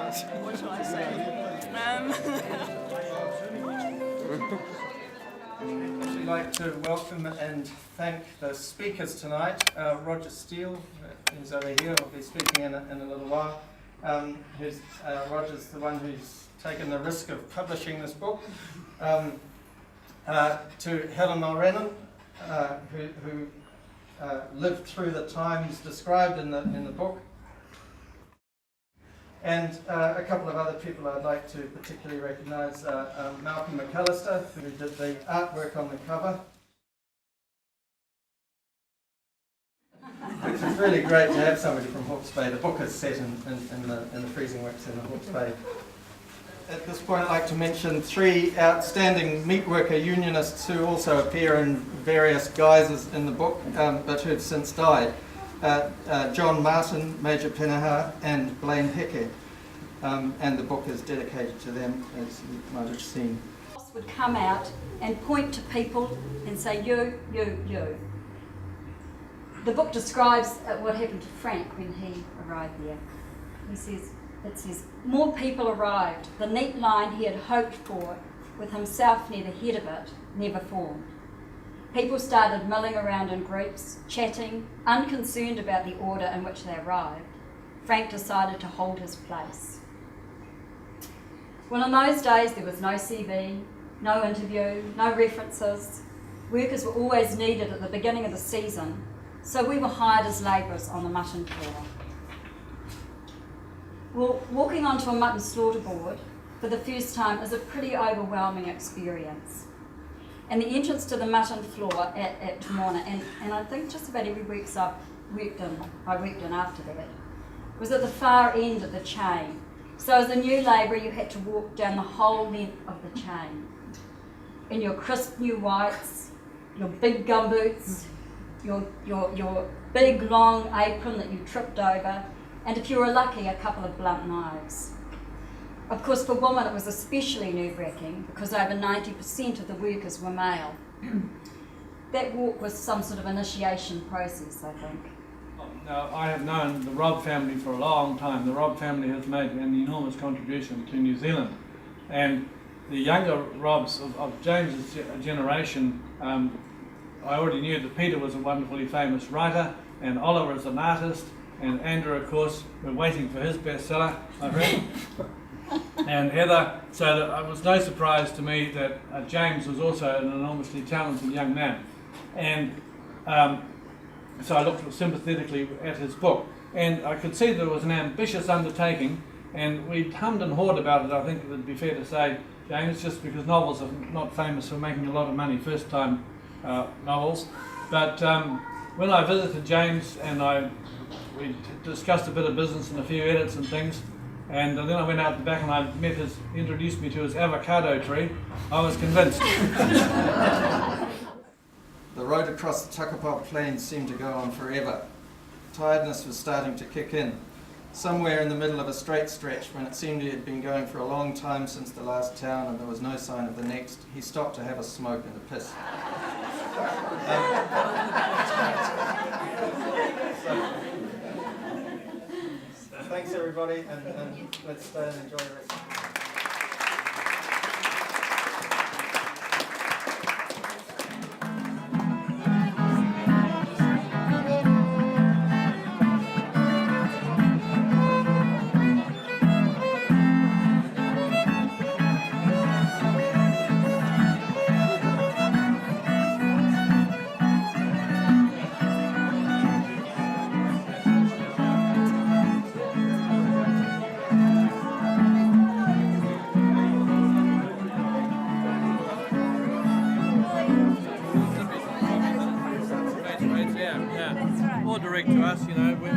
What shall I say? I'd like to welcome and thank the speakers tonight. Roger Steele, who's over here, will be speaking in a little while. Roger's the one who's taken the risk of publishing this book. To Helen Mereana, who lived through the times described in the book. And a couple of other people I'd like to particularly recognise, Malcolm McAllister, who did the artwork on the cover. Which is really great to have somebody from Hawke's Bay. The book is set in the freezing works in the Hawke's Bay. At this point I'd like to mention three outstanding meatworker unionists who also appear in various guises in the book, but who have since died. John Martin, Major Penaha, and Blaine Heke. And the book is dedicated to them, as you might have seen. Would come out and point to people and say, you, you, you. The book describes what happened to Frank when he arrived there. It says, more people arrived. The neat line he had hoped for, with himself near the head of it, never formed. People started milling around in groups, chatting, unconcerned about the order in which they arrived. Frank decided to hold his place. Well, in those days there was no CV, no interview, no references. Workers were always needed at the beginning of the season, so we were hired as labourers on the mutton floor. Well, walking onto a mutton slaughter board for the first time is a pretty overwhelming experience. And the entrance to the mutton floor at Tamona, and I think just about every workshop I worked in after that, was at the far end of the chain. So as a new labourer you had to walk down the whole length of the chain. In your crisp new whites, your big gumboots, your big long apron that you tripped over, and if you were lucky, a couple of blunt knives. Of course, for women it was especially nerve-wracking because over 90% of the workers were male. That walk was some sort of initiation process, I think. Now, I have known the Robb family for a long time. The Robb family has made an enormous contribution to New Zealand. And the younger Robbs of James's generation, I already knew that Peter was a wonderfully famous writer, and Oliver is an artist, and Andrew, of course, we're waiting for his bestseller, I've read. And Heather, so that it was no surprise to me that James was also an enormously talented young man. And so I looked sympathetically at his book, and I could see that it was an ambitious undertaking, and we hummed and hawed about it. I think it would be fair to say, James, just because novels are not famous for making a lot of money, first-time novels. But when I visited James and we discussed a bit of business and a few edits and things, and then I went out the back and introduced me to his avocado tree, I was convinced. The road across the Takapau Plains seemed to go on forever. Tiredness was starting to kick in. Somewhere in the middle of a straight stretch, when it seemed he had been going for a long time since the last town and there was no sign of the next, he stopped to have a smoke and a piss. Thanks everybody, and let's stay and enjoy the rest of the day. More direct to us, you know.